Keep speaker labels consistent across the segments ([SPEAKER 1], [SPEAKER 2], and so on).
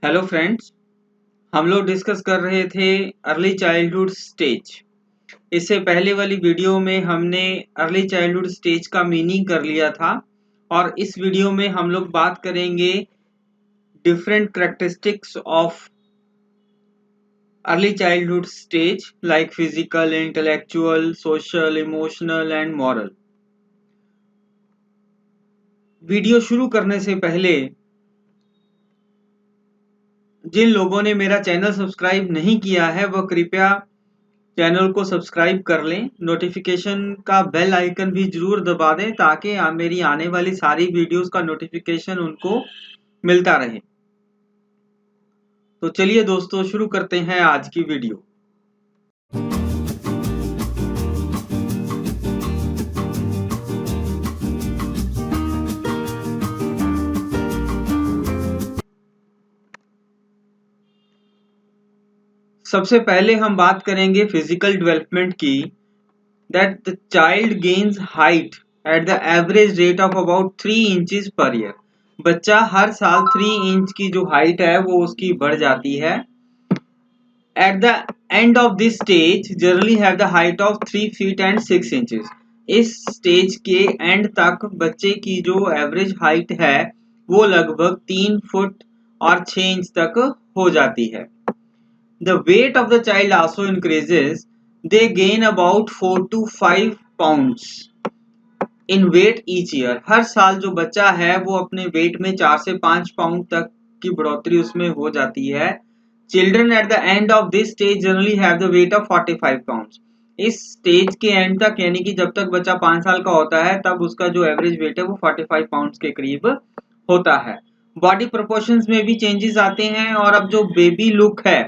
[SPEAKER 1] Hello friends. हम लोग discuss कर रहे थे अर्ली चाइल्डहुड स्टेज। इससे पहले वाली वीडियो में हमने अर्ली चाइल्डहुड स्टेज का मीनिंग कर लिया था और इस वीडियो में हम लोग बात करेंगे different characteristics of early childhood stage like physical, intellectual, social, emotional and moral. Video शुरू करने से पहले जिन लोगों ने मेरा चैनल सब्सक्राइब नहीं किया है वह कृपया चैनल को सब्सक्राइब कर लें। नोटिफिकेशन का बेल आइकन भी जरूर दबा दें ताकि मेरी आने वाली सारी वीडियोस का नोटिफिकेशन उनको मिलता रहे। तो चलिए दोस्तों, शुरू करते हैं आज की वीडियो। सबसे पहले हम बात करेंगे फिजिकल डेवलपमेंट की। That the child gains height at the average rate of about 3 inches per year. बच्चा हर साल 3 इंच की जो हाइट है वो उसकी बढ़ जाती है। At the end of this stage generally have the height of 3 feet and 6 inches। इस स्टेज के एंड तक बच्चे की जो एवरेज हाइट है वो लगभग 3 फुट और 6 इंच तक हो जाती है। The weight of the child also increases। They gain about 4 to 5 pounds in weight each year। हर साल जो बच्चा है वो अपने वेट में 4 से 5 पाउंड तक की बढ़ोतरी उसमें हो जाती है। Children at the end of this stage generally have the weight of 45 pounds। इस स्टेज के एंड तक यानी कि जब तक बच्चा 5 साल का होता है तब उसका जो एवरेज वेट है वो 45 पाउंड्स के करीब होता है। बॉडी प्रोपोर्शंस में भी चेंजेस आते हैं और अब जो बेबी लुक है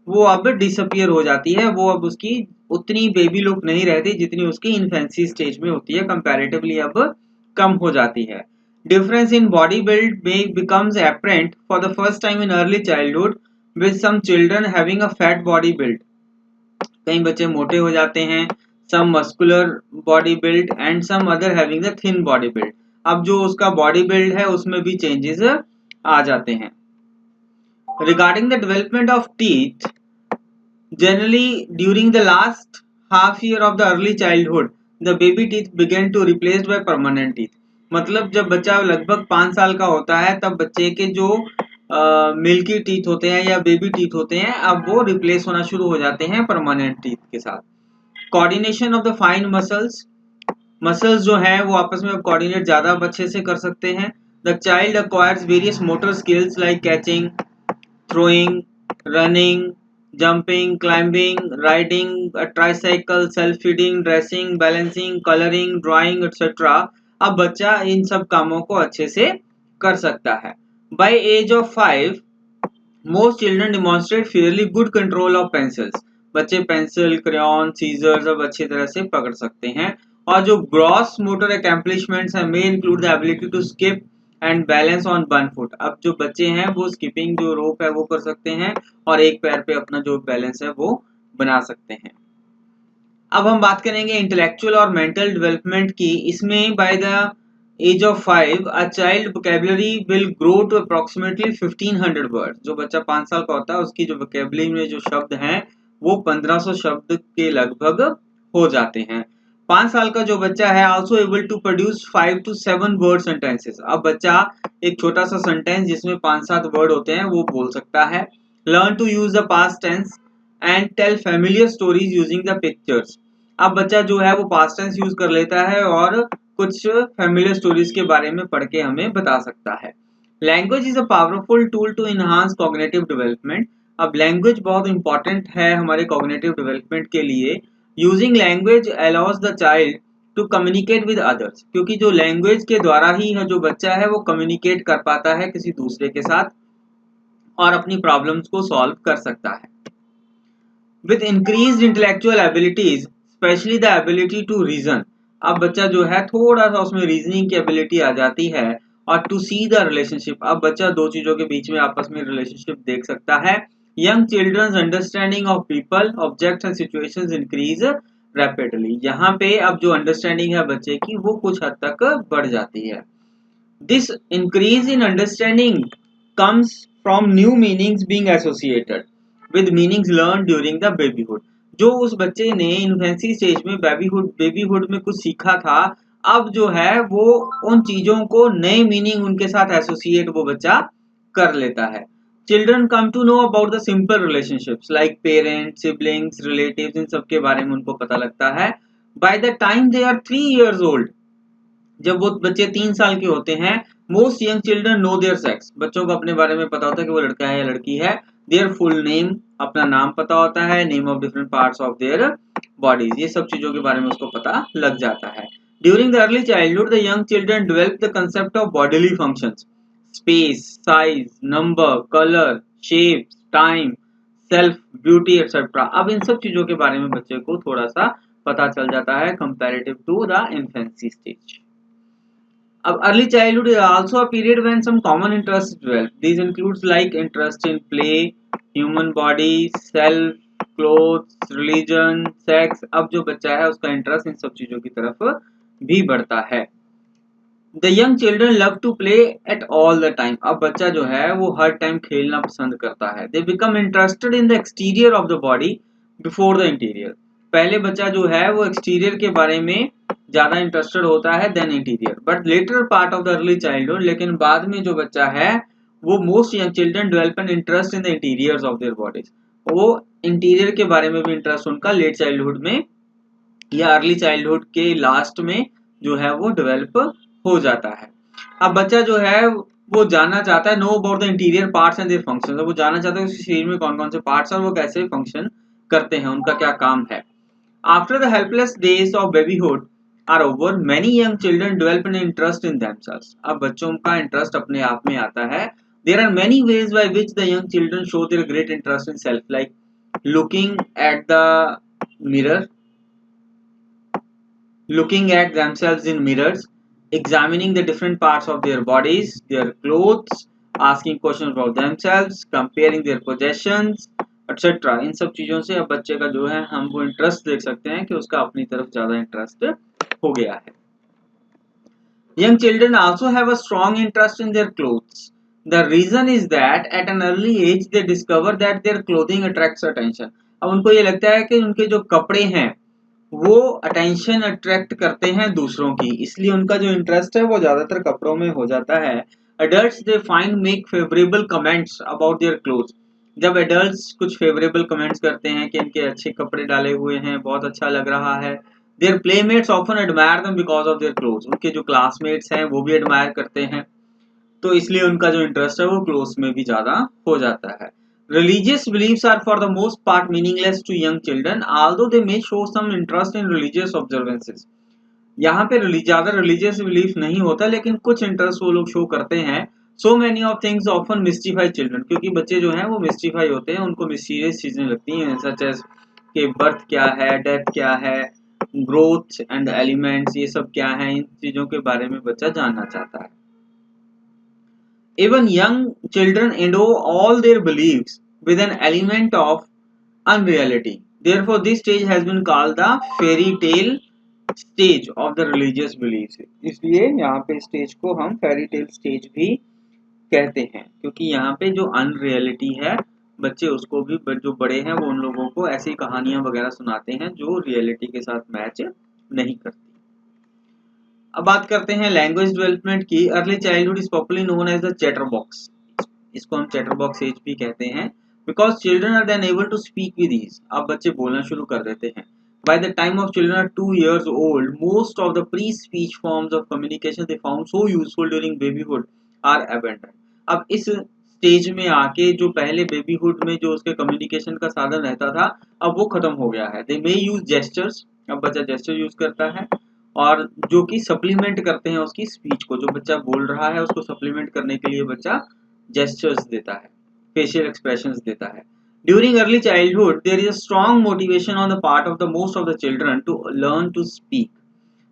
[SPEAKER 1] वो अब डिसअपियर हो जाती है। वो अब उसकी उतनी बेबी लुक नहीं रहती जितनी उसकी इन्फेंसी स्टेज में होती है, कंपैरेटिवली अब कम हो जाती है। Difference in body build becomes apparent for the first time in early childhood with some children having a fat body build। कई बच्चे मोटे हो जाते हैं, some muscular body build and some other having the thin body build। अब जो उसका body build है उसमें भी चेंजेस आ जाते हैं। Regarding the development of teeth, generally during the last half year of the early childhood the baby teeth begin to replaced by permanent teeth। मतलब जब बच्चा लगभग 5 साल का होता है तब बच्चे के जो मिल्की टीथ होते हैं या बेबी टीथ होते हैं अब वो रिप्लेस होना शुरू हो जाते हैं परमानेंट टीथ के साथ। Coordination of the fine muscles जो हैं वो आपस में कोऑर्डिनेट ज्यादा अच्छे से कर सकते हैं। The child acquires various motor skills like catching, throwing, running, jumping, climbing, riding a tricycle, self-feeding, dressing, balancing, coloring, drawing etc। अब बच्चा इन सब कामों को अच्छे से कर सकता है। By age of 5 most children demonstrate fairly good control of pencils। बच्चे पेंसिल, क्रेयॉन, सीजर्स अब अच्छी तरह से पकड़ सकते हैं। और जो ग्रॉस मोटर अकम्पलिशमेंट्स है may include the ability to skip and balance on one foot. अब जो बच्चे हैं वो स्किपिंग जो रोप है वो कर सकते हैं और एक पैर पे अपना जो बैलेंस है वो बना सकते हैं। अब हम बात करेंगे इंटेलेक्चुअल और मेंटल डेवलपमेंट की। इसमें by the age of 5 a child vocabulary will grow to approximately 1500 word. जो बच्चा 5 साल का होता है उसकी जो वोकेबुलरी में जो शब्द हैं वो 1500 शब्द के लगभग हो जाते हैं। 5 साल का जो बच्चा है also able to produce 5 to 7 word sentences. अब बच्चा एक छोटा सा सेंटेंस जिसमें 5-7 वर्ड होते हैं वो बोल सकता है। Learn to use the past tense and tell familiar stories using the pictures. अब बच्चा जो है वो पास्ट टेंस यूज कर लेता है और कुछ फैमिलियर स्टोरीज के बारे में पढ़ के हमें बता सकता है। Language is a powerful tool to enhance cognitive development. अब लैंग्वेज बहुत इंपॉर्टेंट है हमारे कॉग्निटिव डेवलपमेंट के लिए। Using language allows the child to communicate with others. क्योंकि जो लैंग्वेज के द्वारा ही है जो बच्चा है वो कम्युनिकेट कर पाता है किसी दूसरे के साथ और अपनी प्रॉब्लम्स को सॉल्व कर सकता है। With increased intellectual abilities, especially the ability to reason। अब बच्चा जो है थोड़ा सा उसमें रीजनिंग की एबिलिटी आ जाती है और टू सी द रिलेशनशिप। अब बच्चा दो चीजों के बीच में आपस में रिलेशनशिप देख सकता है। Young children's understanding of people, objects and situations increase rapidly. यहाँ पे अब जो अंडरस्टैंडिंग है बच्चे की वो कुछ हद तक बढ़ जाती है। This increase in understanding comes from new meanings being associated with meanings learned during the babyhood. जो उस बच्चे ने इन्फेंसी स्टेज में बेबीहुड में कुछ सीखा था, अब जो है वो उन चीजों को नए मीनिंग उनके साथ एसोसिएट वो बच्चा कर लेता है. Children come to know about the simple relationships like parents, siblings, relatives, इन सब के बारे में उनको पता लगता है. By the time they are 3 years old, जब वो बच्चे 3 साल के होते हैं, most young children know their sex. बच्चों को अपने बारे में पता होता है कि वो लड़का है या लड़की है. देयर फुल नेम, अपना नाम पता होता है. Name of different parts of their bodies, ये सब चीजों के बारे में उसको पता लग जाता है. During the early childhood the young children develop the concept of bodily functions, space, size, number, colour, shape, time, self, beauty etcetera. अब इन सब चीजों के बारे में बच्चे को थोड़ा सा पता चल जाता है comparative to the infancy stage. अब early childhood is also a period when some common interests develop. These includes like interest in play, human body, self, clothes, religion, sex. अब जो बच्चा है उसका इंटरेस्ट इन सब चीजों की तरफ भी बढ़ता है. The young children love to play at all the time. अब बच्चा जो है वो हर टाइम खेलना पसंद करता है. They become interested in the exterior of the body before the interior. पहले बच्चा जो है वो एक्सटीरियर के बारे में ज्यादा इंटरेस्टेड होता है then interior. But later part of the early childhood, लेकिन बाद में जो बच्चा है वो most young children develop an interest in the interiors of their bodies. वो इंटीरियर के बारे में भी इंटरेस्ट उनका लेट चाइल्डहुड में या अर्ली चाइल्डहुड के लास्ट में जो है वो डेवलप हो जाता है. अब बच्चा जो है वो जानना चाहता है no about the interior parts and their functions. वो जानना चाहता है उसके शरीर में कौन कौन से पार्ट्स हैं और वो कैसे फंक्शन करते हैं, उनका क्या काम है. After the helpless days of babyhood are over, many young children develop an interest in themselves. अब बच्चों का इंटरेस्ट अपने आप में आता है. There are many ways by which the young children show their great interest in self, like looking at the mirror, looking at themselves in mirrors, examining the different parts of their bodies, their clothes, asking questions about themselves, comparing their possessions, etcetera. इन सब चीजों से अब बच्चे का जो है हम वो इंटरेस्ट देख सकते हैं कि उसका अपनी तरफ ज्यादा इंटरेस्ट हो गया है. Young children also have a strong interest in their clothes. The reason is that at an early age they discover that their clothing attracts attention. अब उनको ये लगता है कि उनके जो कपड़े हैं वो अटेंशन अट्रैक्ट करते हैं दूसरों की, इसलिए उनका जो इंटरेस्ट है वो ज्यादातर कपड़ों में हो जाता है. Adults they find make favourable comments about their clothes. जब एडल्ट्स कुछ फेवरेबल कमेंट्स करते हैं कि इनके अच्छे कपड़े डाले हुए हैं, बहुत अच्छा लग रहा है. Their playmates often admire them because of their clothes. उनके जो क्लासमेट्स हैं वो भी एडमायर करते हैं, तो इसलिए उनका जो इंटरेस्ट है वो क्लोथ्स में भी ज्यादा हो जाता है. Religious beliefs are for the most part meaningless to young children, although they may show some interest in religious observances. यहाँ पे ज्यादा रिलीजियस बिलीफ नहीं होता, लेकिन कुछ इंटरेस्ट वो लोग शो करते हैं. So many of things often mystify children, क्योंकि बच्चे जो हैं वो मिस्टीफाई होते हैं, उनको मिस्टीरियस चीजें लगती हैं, सच एज कि बर्थ क्या है, डेथ क्या है, ग्रोथ एंड एलिमेंट्स, ये सब क्या है, इन चीजों के बारे में बच्चा जानना चाहता है. Even young children endow all their beliefs with an element of unreality. Therefore, this stage has been called the fairy tale stage of the religious beliefs. इसलिए यहाँ पे स्टेज को हम fairy tale stage भी कहते हैं, क्योंकि यहाँ पे जो अनरियलिटी है बच्चे उसको भी, जो बड़े हैं वो उन लोगों को ऐसी कहानियां वगैरह सुनाते हैं जो रियलिटी के साथ मैच नहीं करती. अब बात करते हैं लैंग्वेज डेवलपमेंट की. Early childhood is popularly known as the chatter box. इसको हम चैटर बॉक्स एज भी कहते हैं, because children are then able to speak with ease. अब बच्चे बोलना शुरू कर देते हैं. By the time of children are 2 years old, most of the pre-speech forms of communication they found so useful during babyhood are abandoned. अब इस stage में आके जो पहले बेबीहुड में जो उसके कम्युनिकेशन का साधन रहता था अब वो खत्म हो गया है. They may use gestures. अब बच्चा जेस्चर यूज करता है, और जो कि सप्लीमेंट करते हैं उसकी स्पीच को. जो बच्चा बोल रहा है उसको सप्लीमेंट करने के लिए बच्चा जेस्चर्स देता है, फेशियल एक्सप्रेशंस देता है. During early childhood, there is a strong motivation on the part of the most of the children to learn to speak,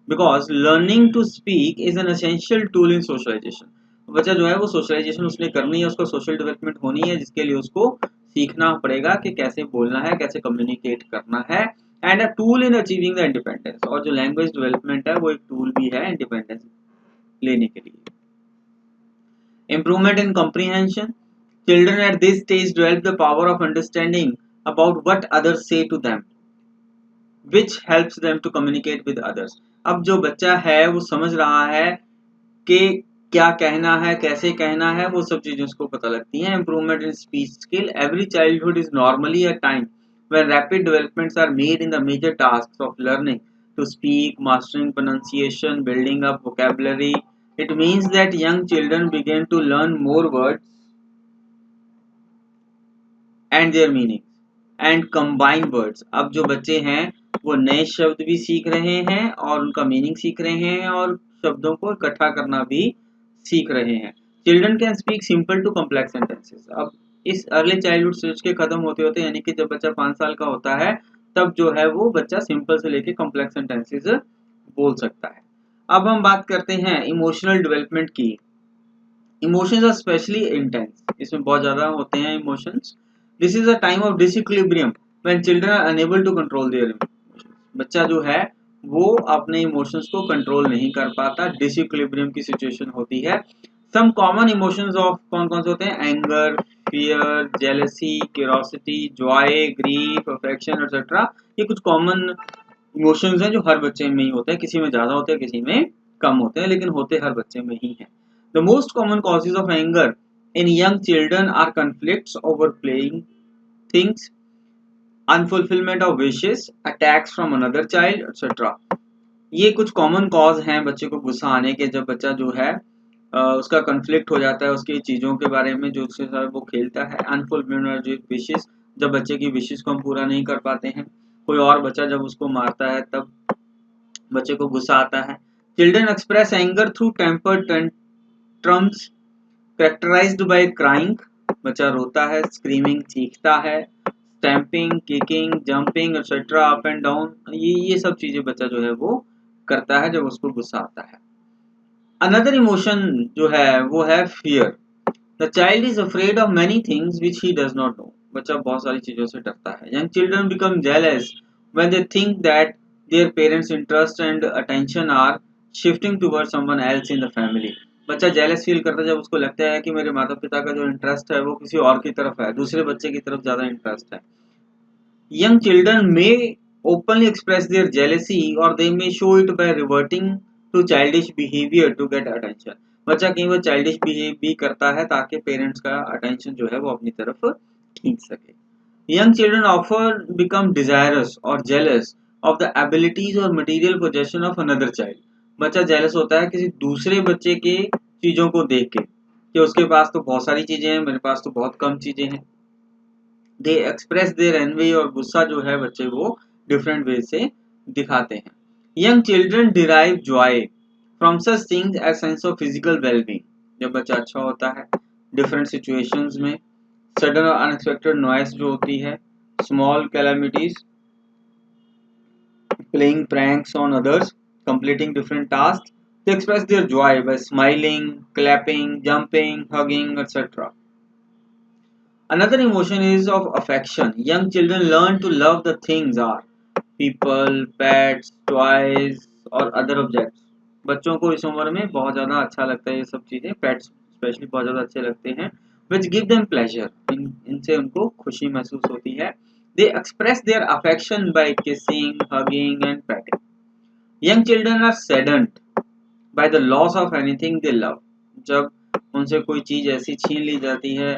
[SPEAKER 1] because learning to speak is an essential tool in socialization. बच्चा जो है वो socialisation उसने करनी है, उसका social development होनी है, जिसके लिए उसको सीखना पड़ेगा कि कैसे बोलना है, कैसे कम्युनिकेट करना है, and a tool in achieving the independence. और जो लैंग्वेज डेवलपमेंट है वो एक टूल भी है इंडिपेंडेंस लेने के लिए. Improvement in comprehension. Children at this stage develop the power of understanding about what others say to them, which helps them to communicate with others. अब जो बच्चा है वो समझ रहा है कि क्या कहना है, कैसे कहना है, वो सब चीजें उसको पता लगती हैं. Improvement in speech skill. Every childhood is normally a time when rapid developments are made in the major tasks of learning to speak, mastering pronunciation, building up vocabulary. It means that young children begin to learn more words and their meanings and combine words. अब जो बच्चे हैं वो नए शब्द भी सीख रहे हैं और उनका मीनिंग सीख रहे हैं और शब्दों को इकट्ठा करना भी सीख रहे हैं. Children can speak simple to complex sentences. अब इस अर्ली चाइल्डहुड स्टेज के खत्म होते होते यानी कि जब बच्चा 5 साल का होता है तब जो है वो बच्चा सिंपल से लेके कॉम्प्लेक्स सेंटेंसेस बोल सकता है. अब हम बात करते हैं इमोशनल डेवलपमेंट की. Emotions are specially intense. इसमें बहुत ज्यादा होते हैं emotions. This is a time of disequilibrium when children are unable to control their emotions. बच्चा जो है वो अपने इमोशंस को कंट्रोल नहीं कर पाता, डिसइक्विलिब्रियम की सिचुएशन होती है. सम कॉमन इमोशंस ऑफ कौन कौन से होते हैं? Anger, fear, jealousy, curiosity, Joy, grief, affection etcetera. ये कुछ कॉमन इमोशंस हैं जो हर बच्चे में ही होते हैं. किसी में ज्यादा होते हैं, किसी में कम होते हैं, लेकिन होते हर बच्चे में ही हैं. The most common causes of anger in young children are conflicts over playing things, unfulfillment of wishes, attacks from another child, etc. ये कुछ कॉमन कॉज हैं बच्चे को गुस्सा आने के. जब बच्चा जो है उसका कन्फ्लिक्ट हो जाता है उसकी चीज़ों के बारे में जो उसके साथ वो खेलता है. अनफुलफिलमेंट ऑफ विशेस, जब बच्चे की विशेस को हम पूरा नहीं कर पाते हैं. कोई और बच्चा जब उसको मारता है तब बच्चे को गुस्सा आता है. Children express anger through temper tantrums characterized by crying. बच्चा रोता है, स्क्रीमिंग चीखता है, stamping, kicking, jumping etcetera, up and down. ये सब चीजें बच्चा जो है वो करता है जब उसको गुस्सा आता है. अनदर इमोशन जो है वो है fear. The child is afraid of many things which he does not know. बच्चा बहुत सारी चीजों से डरता है. Young children become jealous when they think that their parents interest and attention are shifting toward someone else in the family. बच्चा jealous feel करता है जब उसको लगता है कि मेरे माता पिता का जो इंटरेस्ट है वो किसी और की तरफ है, दूसरे बच्चे की तरफ ज्यादा इंटरेस्ट है. यंग चिल्ड्रन में openly express their jealousy or they may show it by reverting to childish behavior to get attention. बच्चा कई बार चाइल्डिश बिहेव भी करता है ताकि पेरेंट्स का अटेंशन जो है वो अपनी तरफ खींच सके. Young children offer become desirous और जेलस ऑफ द एबिलिटीज और material possession of another child. बच्चा जेलस होता है किसी दूसरे बच्चे के चीजों को देख के कि उसके पास तो बहुत सारी चीजें हैं, मेरे पास तो बहुत कम चीजें हैं. दे एक्सप्रेस देयर एनवी और गुस्सा जो है बच्चे वो डिफरेंट वे से दिखाते हैं. Young children derive joy from such things as sense of physical wellbeing. जब बच्चा अच्छा होता है डिफरेंट सिचुएशंस में, सडन और अनएक्सपेक्टेड नॉइस जो होती है, small calamities, playing pranks on others, completing different tasks, they express their joy by smiling, clapping, jumping, hugging, etc. Another emotion is of affection. Young children learn to love the things are people, pets, toys और other objects. बच्चों को इस उम्र में बहुत ज़्यादा अच्छा लगता है ये सब चीज़ें. पेट्स स्पेशली बहुत ज़्यादा अच्छे लगते हैं. which give them pleasure. इनसे उनको खुशी महसूस होती है. They express their affection by kissing, hugging and petting. Young children are saddened by the loss of anything they love. जब उनसे कोई चीज़ ऐसी छीन ली जाती है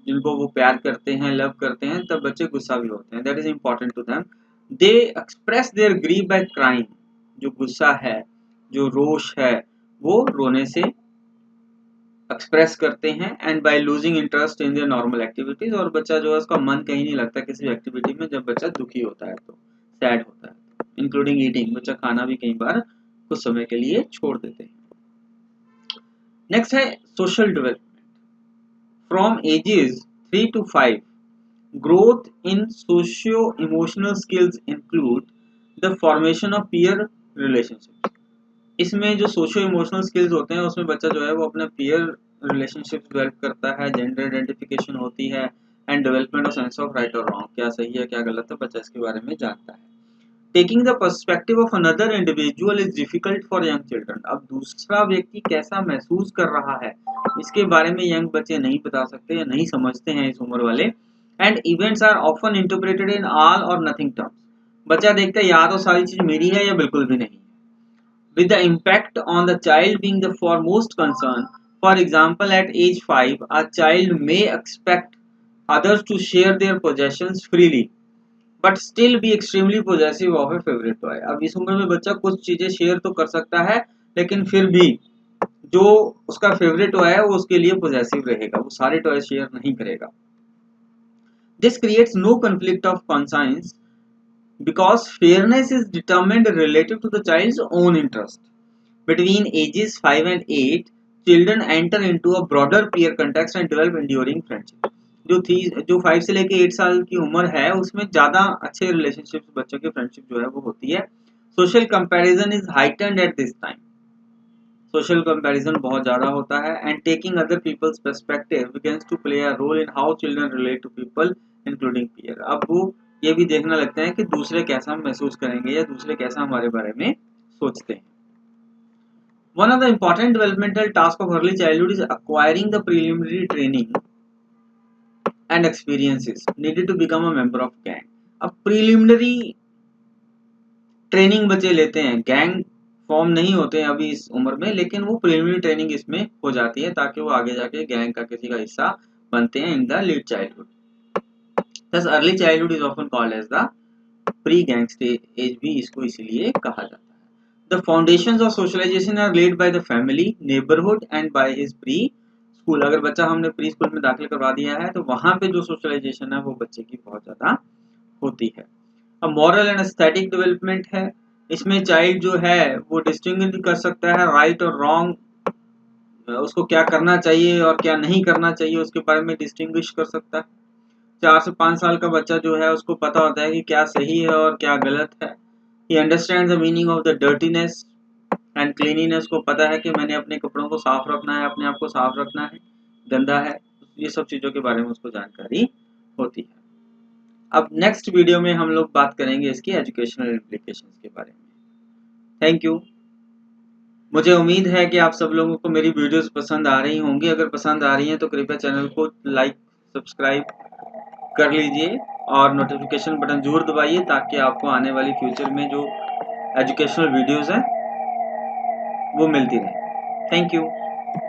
[SPEAKER 1] जिनको वो प्यार करते हैं, लव करते हैं, तब बच्चे गुस्सा भी होते हैं. That is important to them. They express their grief by crying. जो गुस्सा है, जो रोष है, वो रोने से एक्सप्रेस करते हैं. And by losing interest in there normal activities. और बच्चा जो है उसका मन कहीं नहीं लगता किसी एक्टिविटी में जब बच्चा दुखी होता है तो, सैड होता है, इंक्लूडिंग ईटिंग. बच्चा खाना भी कई बार कुछ समय के लिए छोड़ देते हैं. नेक्स्ट है social development. From ages 3 to 5, growth in socio-emotional skills include the formation of peer relationships. इसमें जो सोशो इमोशनल स्किल्स होते हैं उसमें बच्चा जो है वो अपना पीयर रिलेशनशिप डेवलप करता है, जेंडर आइडेंटिफिकेशन होती है, and development of sense of right और रॉन्ग. क्या सही है क्या गलत है बच्चा इसके बारे में जानता है. Taking the perspective of another individual is difficult for young children. अब दूसरा व्यक्ति कैसा महसूस कर रहा है इसके बारे में यंग बच्चे नहीं बता सकते या नहीं समझते हैं इस उम्र वाले। And events are often interpreted in all or nothing terms. बच्चा देखता है या तो सारी चीज मेरी है या बिल्कुल भी नहीं। With the impact on the child being the foremost concern, for example, at age 5, a child may expect others to share their possessions freely, but still be extremely possessive of A favourite toy. अब इस उम्र में बच्चा कुछ चीजें share तो कर सकता है लेकिन फिर भी जो उसका फेवरेट टॉय है वो उसके लिए पोजेसिव रहेगा, वो सारे टॉय शेयर नहीं करेगा। This creates no conflict of conscience because fairness is determined relative to the child's own interest. Between ages 5 and 8, children enter into a broader peer context and develop enduring friendship. जो 5 से लेके 8 साल की उम्र है उसमें ज़्यादा अच्छे रिलेशनशिप बच्चों की फ्रेंडशिप जो है वो होती है। Social comparison is heightened at this time. Social comparison बहुत ज़्यादा होता है। And taking other people's perspective begins to play a role in how children relate to people including peer. अब वो ये भी देखने लगते हैं कि दूसरे कैसा महसूस करेंगे या दूसरे कैसा हमारे बारे में सोचते हैं। One of the important developmental tasks of early childhood is acquiring the preliminary training and experiences needed to become a member of gang. अब preliminary ट्रेनिंग बच्चे लेते हैं, गैंग फॉर्म नहीं होते हैं अभी इस उम्र में, लेकिन वो प्रीलिमिनरी ट्रेनिंग इसमें हो जाती है ताकि वो आगे जाके गैंग का किसी का हिस्सा बनते हैं in the late childhood. Thus early childhood is often called as the pre-gang stage age भी इसको इसीलिए कहा जाता है। The foundations of socialization are laid by the family, neighborhood and by his pre-school। अगर बच्चा हमने प्री स्कूल में दाखिल करवा दिया है तो वहाँ पे जो सोशलाइजेशन है वो बच्चे की बहुत ज़्यादा होती है। अब मॉरल एंड एस्थेटिक डेवलपमेंट है, इसमें चाइल्ड जो है वो डिस्टिंग्विश कर सकता है राइट और रॉन्ग, उसको क्या करना चाहिए और क्या नहीं करना चाहिए उसके बारे में डिस्टिंग्विश कर सकता है। 4 से 5 साल का बच्चा जो है उसको पता होता है कि क्या सही है और क्या गलत है। He understands the meaning of the dirtiness and cleanliness, को पता है कि मैंने अपने कपड़ों को साफ रखना है, अपने आप को साफ रखना है, गंदा है, ये सब चीज़ों के बारे में उसको जानकारी होती है। अब नेक्स्ट वीडियो में हम लोग बात करेंगे इसकी एजुकेशनल इम्प्लीकेशंस के बारे में। Thank you. मुझे उम्मीद है कि आप सब लोगों को मेरी वीडियोस पसंद आ रही होंगी। अगर पसंद आ रही हैं तो कृपया चैनल को लाइक सब्सक्राइब कर लीजिए और नोटिफिकेशन बटन जरूर दबाइए ताकि आपको आने वाली फ्यूचर में जो एजुकेशनल वीडियोस हैं वो मिलती रहे। Thank you.